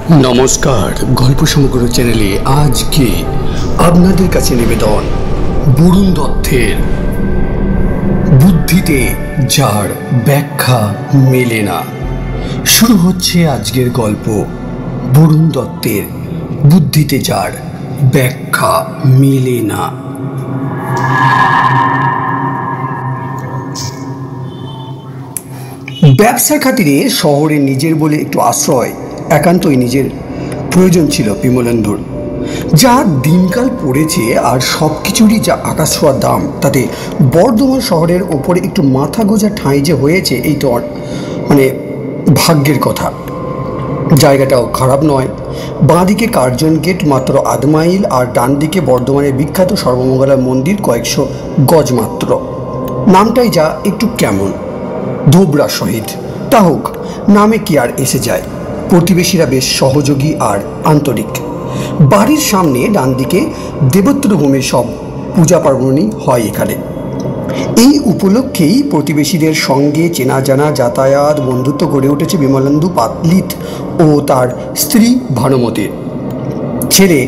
নমস্কার, গল্প সমগ্র চ্যানেলে আজকে আপনাদের কাছে নিবেদন বরুণ দত্তের বুদ্ধিতে যার ব্যাখ্যা মেলে না। শুরু হচ্ছে আজকের গল্প বরুণ দত্তের বুদ্ধিতে যার ব্যাখ্যা মেলে না। ব্যবসার খাতিরে শহরে নিজের বলে একটু আশ্রয় একান্তই নিজের প্রয়োজন ছিল বিমলেন্দুর। যা দিনকাল পড়েছে আর সব কিছুরই যা আকাশ ছোঁয়ার দাম, তাতে বর্ধমান শহরের ওপরে একটু মাথা গোঁজা ঠাঁই যে হয়েছে, এই তো ভাগ্যের কথা। জায়গাটাও খারাপ নয়। বাঁদিকে কার্জন গেট মাত্র আধ মাইল, আর ডান দিকে বর্ধমানের বিখ্যাত সর্বমঙ্গলা মন্দির কয়েকশো গজ মাত্র। নামটাই যা একটু কেমন, ধোবরা সহিত। তা হোক, নামে কি আর এসে যায়। প্রতিবেশীরা বেশ সহযোগী আর আন্তরিক। বাড়ির সামনে ডান দিকে দেবোত্তরভূমির সব পূজা পার্বণই হয় এখানে। এই উপলক্ষেই প্রতিবেশীদের সঙ্গে চেনা জানা, যাতায়াত, বন্ধুত্ব গড়ে উঠেছে বিমলেন্দু পালিত ও তার স্ত্রী ভানুমতির। ছেলে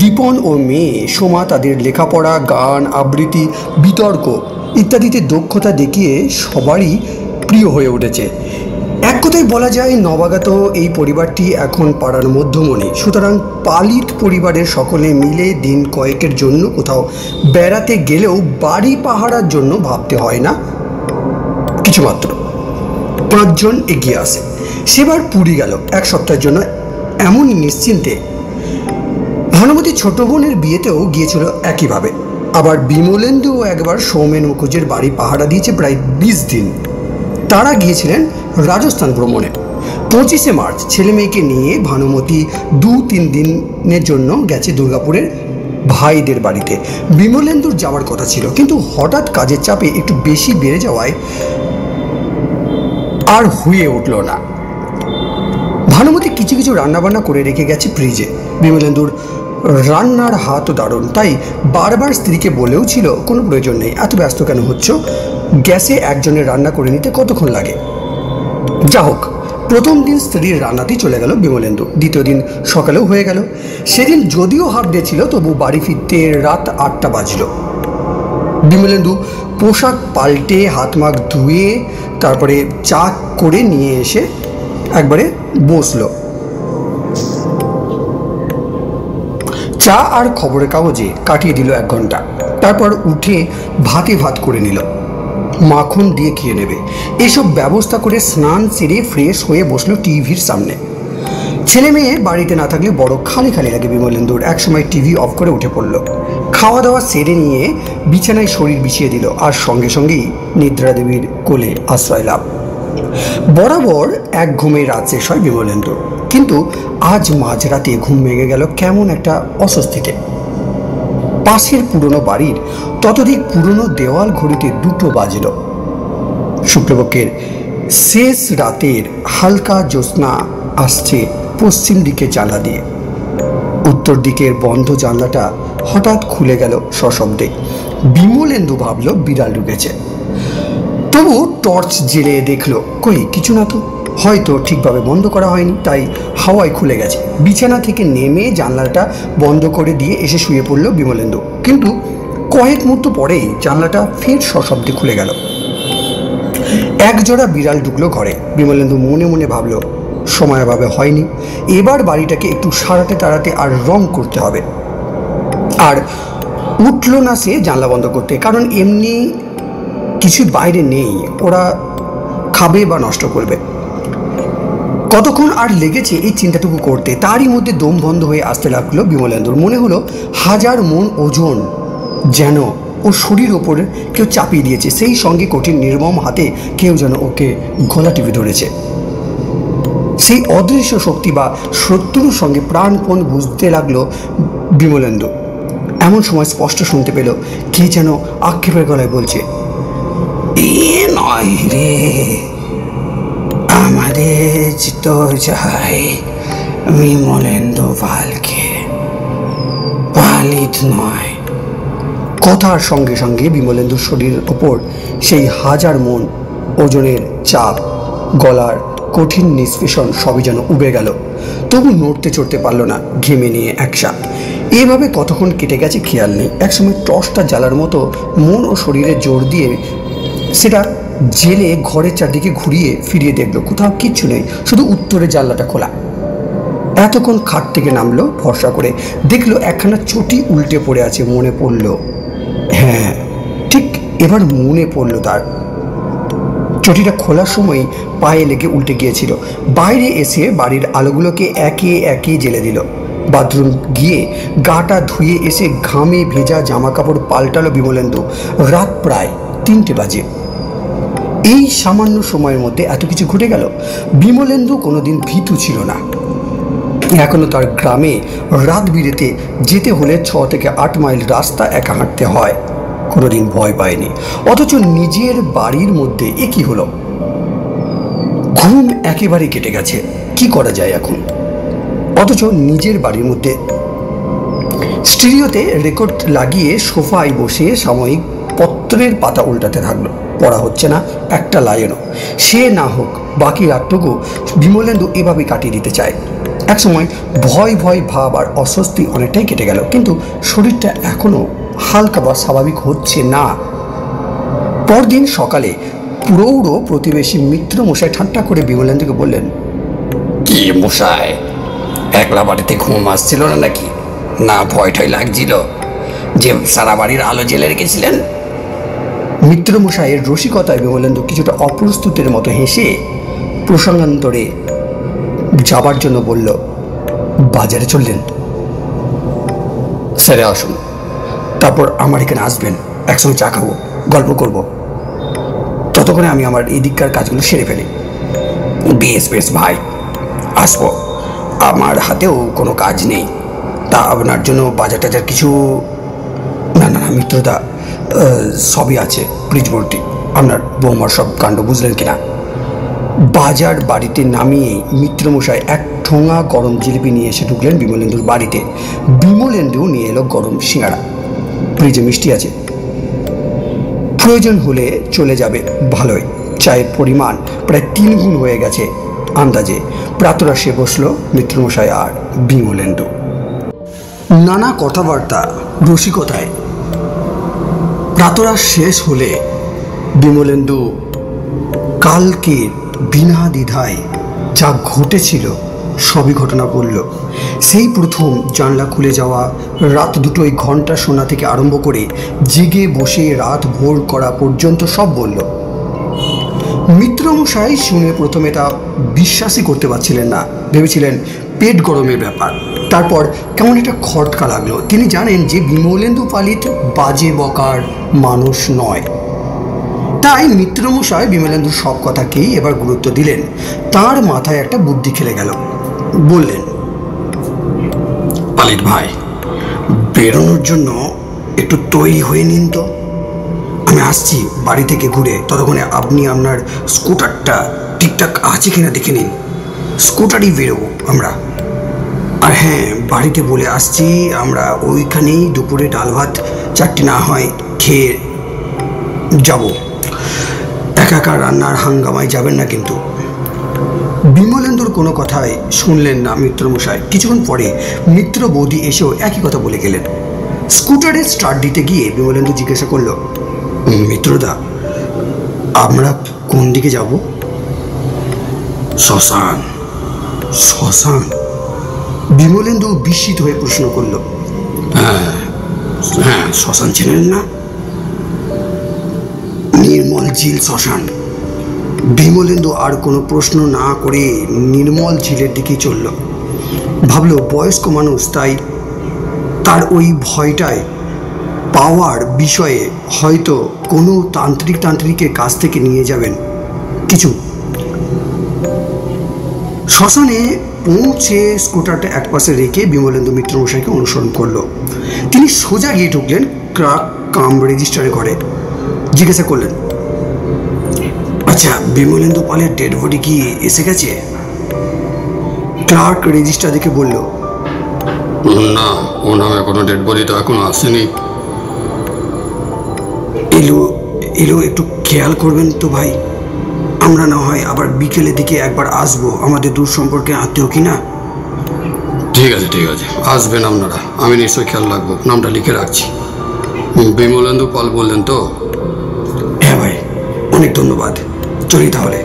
দীপন ও মেয়ে সোমা তাদের লেখাপড়া, গান, আবৃত্তি, বিতর্ক ইত্যাদিতে দক্ষতা দেখিয়ে সবারই প্রিয় হয়ে উঠেছে। এক কথায় বলা যায়, নবাগত এই পরিবারটি এখন পাড়ার মধ্যমণি। সুতরাং পালিত পরিবারের সকলে মিলে দিন কয়েকের জন্য কোথাও বেড়াতে গেলেও বাড়ি পাহারার জন্য ভাবতে হয় না কিছুমাত্র। 5 জন এগিয়ে আসে। সেবার পুরী গেল এক সপ্তাহের জন্য, এমনই নিশ্চিন্তে। ভানুমতি ছোট বোনের বিয়েতেও গিয়েছিল একইভাবে। আবার বিমলেন্দুও একবার সৌমেন মুখুজ্জের বাড়ি পাহারা দিয়েছে প্রায় 20 দিন। তারা গিয়েছিলেন রাজস্থান ভ্রমণে। 25শে মার্চ ছেলে মেয়েকে নিয়ে ভানুমতি 2-3 দিনের জন্য গেছে দুর্গাপুরের ভাইদের বাড়িতে। বিমলেন্দুর যাওয়ার কথা ছিল, কিন্তু হঠাৎ কাজের চাপে একটু বেশি বেড়ে যাওয়ায় আর হয়ে উঠল না। ভানুমতি কিছু কিছু রান্নাবান্না করে রেখে গেছে ফ্রিজে। বিমলেন্দুর রান্নার হাতও দারুণ, তাই বারবার স্ত্রীকে বলেও ছিল, কোনো প্রয়োজন নেই, এত ব্যস্ত কেন হচ্ছ, গ্যাসে একজনের রান্না করে নিতে কতক্ষণ লাগে। যা হোক, প্রথম দিন স্ত্রীর রান্নাতেই চলে গেল বিমলেন্দু। দ্বিতীয় দিন সকালেও হয়ে গেল। সেদিন যদিও হাফ ডে ছিল, তবু বাড়ি ফিরতে রাত 8টা বাজল। বিমলেন্দু পোশাক পাল্টে হাত মুখ ধুয়ে তারপরে চা করে নিয়ে এসে একবারে বসলো। চা আর খবরের কাগজে কাটিয়ে দিল 1 ঘন্টা। তারপর উঠে ভাতে ভাত করে নিল, মাখন দিয়ে খেয়ে নেবে এসব ব্যবস্থা করে স্নান সেরে ফ্রেশ হয়ে বসলো টিভির সামনে। ছেলে মেয়ে বাড়িতে না থাকলে বড় খালি খালি লাগে বিমলেন্দুর। একসময় টিভি অফ করে উঠে পড়ল। খাওয়া দাওয়া সেরে নিয়ে বিছানায় শরীর বিছিয়ে দিল, আর সঙ্গে সঙ্গেই নিদ্রা দেবীর কোলে আশ্রয় লাভ। বরাবর এক ঘুমে রাত শেষ হয় বিমলেন্দুর, কিন্তু আজ মাঝরাতে ঘুম ভেঙে গেল কেমন একটা অস্বস্তিতে। পাশের পুরনো বাড়ির ততোধিক পুরনো দেওয়াল ঘড়িতে 2টো বাজল। শুক্লপক্ষের শেষ রাতের হালকা জ্যোৎস্না আসছে পশ্চিম দিকে জানলা দিয়ে। উত্তর দিকের বন্ধ জানলাটা হঠাৎ খুলে গেল সশব্দে। বিমলেন্দু ভাবল বিড়াল ঢুকেছে। তবু টর্চ জেলে দেখল, কই কিছু না তো, হয়তো ঠিকভাবে বন্ধ করা হয়নি, তাই হাওয়ায় খুলে গেছে। বিছানা থেকে নেমে জানলাটা বন্ধ করে দিয়ে এসে শুয়ে পড়ল বিমলেন্দু। কিন্তু কয়েক মুহূর্ত পরেই জানলাটা ফের সশব্দে খুলে গেল। একজোড়া বিড়াল ঢুকলো ঘরে। বিমলেন্দু মনে মনে ভাবল, সময়ভাবে হয়নি, এবার বাড়িটাকে একটু সারাতে তাড়াতে আর রং করতে হবে। আর উঠল না সে জানলা বন্ধ করতে, কারণ এমনি কিছু বাইরে নেই, ওরা খাবে বা নষ্ট করবে। কতক্ষণ আর লেগেছে এই চিন্তাটুকু করতে, তারই মধ্যে দম বন্ধ হয়ে আসতে লাগলো বিমলেন্দুর। মনে হলো 1000 মণ ওজন যেন ওর শরীর ওপরে কেউ চাপিয়ে দিয়েছে, সেই সঙ্গে কঠিন নির্মম হাতে কেউ যেন ওকে গলা টিপে ধরেছে। সেই অদৃশ্য শক্তি বা শত্রুর সঙ্গে প্রাণপণ বুঝতে লাগলো বিমলেন্দু। এমন সময় স্পষ্ট শুনতে পেল কে যেন আক্ষেপের গলায় বলছে, এ নয় রে, আমাদের তো যাই বিমলেন্দু পালকে, পালিত নয়। কথার সঙ্গে সঙ্গে বিমলেন্দুর শরীরের ওপর সেই 1000 মণ ওজনের চাপ গলার কঠিন নিষ্পেষণ সবই যেন উবে গেল। তবু নড়তে চড়তে পারল না, ঘেমে নিয়ে একসা। এভাবে কতক্ষণ কেটে গেছে খেয়াল নেই। একসময় টর্চটা জ্বালার মতো মন ও শরীরে জোর দিয়ে সেটা জেলে ঘরের চারদিকে ঘুরিয়ে ফিরিয়ে দেখলো কোথাও কিচ্ছু নেই, শুধু উত্তরের জানলাটা খোলা। এতক্ষণ খাট থেকে নামলো, ভরসা করে দেখলো একখানা চটি উল্টে পড়ে আছে। মনে পড়ল, হ্যাঁ ঠিক এবার মনে পড়ল তার, চটিটা খোলার সময় পায়ে লেগে উল্টে গিয়েছিল। বাইরে এসে বাড়ির আলোগুলোকে একে একে জ্বেলে দিল। বাথরুম গিয়ে গাটা ধুয়ে এসে ঘামে ভেজা জামা কাপড় পাল্টালো বিমলেন্দু। রাত প্রায় 3টে বাজে। এই সামান্য সময়ের মধ্যে এত কিছু ঘটে গেল। বিমলেন্দু কোনোদিন ভীতু ছিল না। এখনো তার গ্রামে রাত বিরেতে যেতে হলে 6 থেকে 8 মাইল রাস্তা একা হাঁটতে হয়। কোনোদিন ভয় পায়নি। অথচ নিজের বাড়ির মধ্যে এ কি হলো? ঘুম একেবারে কেটে গেছে, কি করা যায় এখন? অথচ নিজের বাড়ির মধ্যে স্টিরিওতে রেকর্ড লাগিয়ে সোফায় বসে সাময়িক পত্রের পাতা উল্টাতে থাকলো। পড়া হচ্ছে না একটা লাইনও। সে না হোক বাকি রাতটুকু বিমলেন্দু এভাবে কাটিয়ে দিতে চায়। একসময় ভয় ভয় ভাব আর অস্বস্তি অনেকটাই কেটে গেল, কিন্তু শরীরটা এখনো হালকা বা স্বাভাবিক হচ্ছে না। পরদিন সকালে প্রৌঢ় প্রতিবেশী মিত্র মশাই ঠাট্টা করে বিমলেন্দুকে বললেন, কি মশাই, একলা বাড়িতে ঘুম আসছিল না নাকি? না ভয় ঠয় লাগছিল যে সারা বাড়ির আলো জ্বেলে রেখেছিলেন? মিত্র মশাইয়ের রসিকতায় বিমলেন্দু কিছুটা অপ্রস্তুতের মতো হেসে প্রসঙ্গান্তরে যাবার জন্য বলল, বাজারে চললেন? সেরে আসুন, তারপর আমার এখানে আসবেন, একসঙ্গে চা খাবো, গল্প করব। ততক্ষণে আমি আমার এই দিককার কাজগুলো সেরে ফেলি। বেশ বেশ ভাই, আসবো। আমার হাতেও কোনো কাজ নেই। তা আপনার জন্য বাজার টাজার কিছু? না না না মিত্রদা, সবই আছে, প্লিজ বলটি। আপনার বৌমার সব কাণ্ড বুঝলেন কিনা? বাজার বাড়িতে নামিয়ে মিত্রমশাই এক ঠোঙা গরম জিলিপি নিয়ে এসে ঢুকলেন বিমলেন্দুর বাড়িতে। বিমলেন্দু নিয়ে এলো গরম সিঙ্গাড়া। ফ্রিজে মিষ্টি আছে, প্রয়োজন হলে চলে যাবে। ভালোই, চায়ের পরিমাণ প্রায় 3 গুণ হয়ে গেছে আন্দাজে। প্রাতরাশে বসলো মিত্রমশাই আর বিমলেন্দু। নানা কথাবার্তা রসিকতায় প্রাতরাশ শেষ হলে বিমলেন্দু কালকে বিনা দ্বিধায় যা ঘটেছিল সবই ঘটনা বলল। সেই প্রথম জানলা খুলে যাওয়া, রাত 2টোয় ঘন্টা শোনা থেকে আরম্ভ করে জেগে বসে রাত ভোর করা পর্যন্ত সব বলল। মিত্রমশাই শুনে প্রথমে তা বিশ্বাসই করতে পারছিলেন না, ভেবেছিলেন পেট গরমের ব্যাপার। তারপর কেমন একটা খটকা লাগলো। তিনি জানেন যে বিমলেন্দু পালিত বাজে বকার মানুষ নয়। তাই মিত্রমশাই বিমলেন্দুর সব কথাকেই এবার গুরুত্ব দিলেন। তার মাথায় একটা বুদ্ধি খেলে গেল। বললেন, পালিত ভাই, বেরোনোর জন্য একটু তৈরি হয়ে নিন তো। আমি আসছি বাড়ি থেকে ঘুরে, ততক্ষণে আপনি আপনার স্কুটারটা ঠিকঠাক আছে কিনা দেখে নিন। স্কুটারই বেরোবো আমরা। আর হ্যাঁ, বাড়িতে বলে আসছি আমরা ওইখানেই দুপুরে ডাল ভাত 4টি না হয় খেয়ে যাব। একা একা রান্নার হাঙ্গামায় যাবেন না কিন্তু। বিমলেন্দুর কোনো কথাই শুনলেন না মিত্রমশাই। কিছুক্ষণ পরে মিত্র বৌদি এসেও একই কথা বলে গেলেন। স্কুটারে স্টার্ট দিতে গিয়ে বিমলেন্দু জিজ্ঞাসা করলো, মিত্রদা, আমরা কোন দিকে যাব? শ্মশান। শ্মশান? বিমলেন্দু বিস্মিত হয়ে প্রশ্ন করল। হ্যাঁ হ্যাঁ, শ্মশান ছিলেন না? নির্মল ঝিল শ্মশান। বিমলেন্দু আর কোনো প্রশ্ন না করে নির্মল ঝিলের দিকে চলল। ভাবল বয়স্ক মানুষ, তাই তার ওই ভয়টায় পাওয়ার বিষয়ে হয়তো কোনো তান্ত্রিকের কাছ থেকে নিয়ে যাবেন কিছু। শ্মশানে পৌঁছে স্কুটারটা একপাশে রেখে বিমলেন্দু মিত্রমশাইকে অনুসরণ করলো। তিনি সোজা গিয়ে ঢুকলেন ক্লার্ক কাম রেজিস্ট্রারে ঘরে। জিজ্ঞাসা করলেন, আচ্ছা, বিমলেন্দু পালের ডেড বডি কি এসে গেছে? ক্লার্ক রেজিস্ট্রার দেখে বলল, না, ও নামে কোনো ডেড বডি তো এখনো আসেনি। এলো একটু খেয়াল করবেন তো ভাই। আমরা না হয় আবার বিকেলের দিকে একবার আসবো, আমাদের দূর সম্পর্কে আত্মীয় কিনা। ঠিক আছে ঠিক আছে, আসবেন আপনারা, আমি নিশ্চয়ই খেয়াল রাখবো। নামটা লিখে রাখছি। বিমলেন্দু পাল বললেন তো? হ্যাঁ ভাই, অনেক ধন্যবাদ। চলি তাহলে।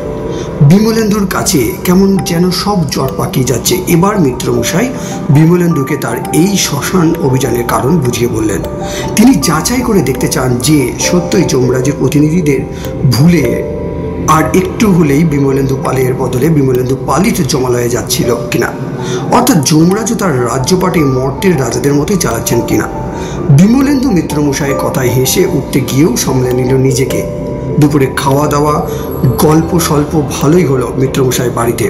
বিমলেন্দুর কাছে কেমন যেন সব জ্বর পাকিয়ে যাচ্ছে। এবার মিত্রমশাই বিমলেন্দুকে তার এই শ্মশান অভিযানের কারণ বুঝিয়ে বললেন। তিনি যাচাই করে দেখতে চান যে সত্যই যমরাজের প্রতিনিধিদের ভুলে আর একটু হলেই বিমলেন্দু পালের বদলে বিমলেন্দু পালিত জমালয়ে যাচ্ছিল কিনা, অর্থাৎ যমরাজও তার রাজ্যপাটে মর্তের রাজাদের মতোই চালাচ্ছেন কিনা। বিমলেন্দু মিত্রমশাইয়ের কথায় হেসে উঠতে গিয়েও সামলে নিল নিজেকে। দুপুরে খাওয়া দাওয়া গল্প স্বল্প ভালোই হলো মিত্রমশাই বাড়িতে।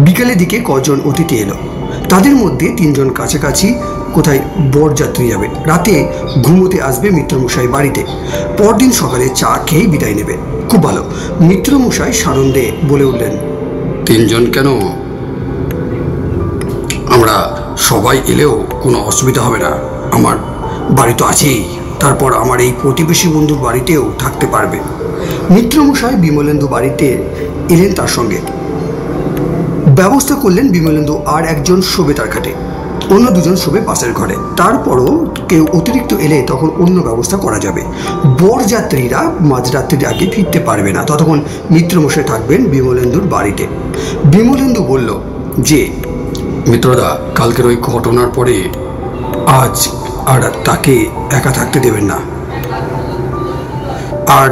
বিকালের দিকে কজন অতিথি এলো, তাদের মধ্যে 3 জন কাছাকাছি কোথায় বরযাত্রী যাবে, রাতে ঘুমোতে আসবে মিত্রমশাই বাড়িতে, পরদিন সকালে চা খেয়েই বিদায় নেবে। খুব ভালো, মিত্রমশাই সানন্দে বলে উঠলেন। 3 জন কেন? আমরা সবাই এলেও কোনো অসুবিধা হবে না, আমার বাড়ি তো আছেই। তারপর আমার এই প্রতিবেশী বন্ধুর বাড়িতেও থাকতে পারবে। মিত্রমশাই বিমলেন্দু বাড়িতে এলেন, তার সঙ্গে ব্যবস্থা করলেন বিমলেন্দু আর একজন শোবে তার খাটে, অন্য 2 জন শোবে পাশের ঘরে। তারপরও কেউ অতিরিক্ত এলে তখন অন্য ব্যবস্থা করা যাবে। বরযাত্রীরা মাঝরাত্রির আগে ফিরতে পারবে না, ততক্ষণ মিত্রমশাই থাকবেন বিমলেন্দুর বাড়িতে। বিমলেন্দু বলল যে, মিত্রদা, কালকের ওই ঘটনার পরে আজ আর তাকে একা থাকতে দেবেন না, আর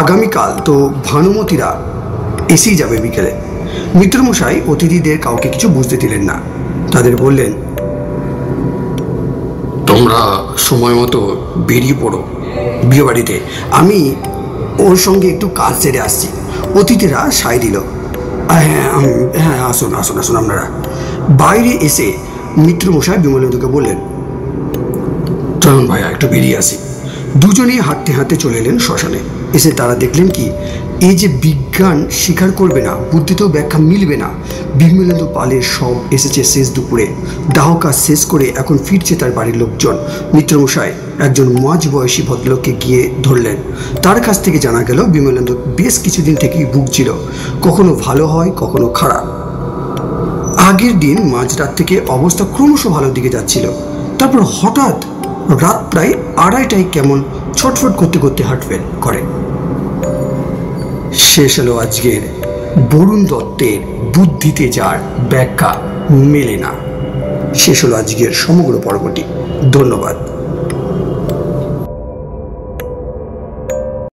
আগামীকাল তো ভানুমতিরা এসেই যাবে বিকেলে। মিত্রমশাই অতিথিদের কাউকে কিছু বুঝতে দিলেন না, তাদের বললেন, তোমরা সময় মতো বেরিয়ে পড়ো বিয়ে বাড়িতে আমি ওর সঙ্গে একটু কাজ সেরে আসছি। অতিথিরা সায় দিল, হ্যাঁ হ্যাঁ, আসুন আসুন আসুন। আপনারা বাইরে এসে মিত্রমশাই বিমলেন্দুকে বললেন, চলুন ভাইয়া, একটু বেরিয়ে আসি। দুজনেই হাঁটতে হাঁটতে চলে এলেন শ্মশানে। এসে তারা দেখলেন কি, এই যে বিজ্ঞান স্বীকার করবে না, বুদ্ধিতেও ব্যাখ্যা মিলবে না, বিমলেন্দু পালের সব এসেছে শেষ দুপুরে। দাহ কাজ শেষ করে এখন ফিরছে তার বাড়ির লোকজন। মিত্রমশাই একজন মাঝ বয়সী ভদ্রলোককে গিয়ে ধরলেন। তার কাছ থেকে জানা গেল বিমলেন্দু বেশ কিছুদিন থেকেই ভুগছিল, কখনো ভালো হয় কখনো খারাপ। আগের দিন মাঝরাত থেকে অবস্থা ক্রমশ ভালোর দিকে যাচ্ছিল, তারপর হঠাৎ রাত প্রায় 2:30টায় কেমন ছটফট করতে করতে হার্টফেল করে। শেষ হলো আজকের বরুণ দত্তের বুদ্ধিতে যার ব্যাখ্যা মেলে না। শেষ হলো আজকের সমগ্র পর্বটি। ধন্যবাদ।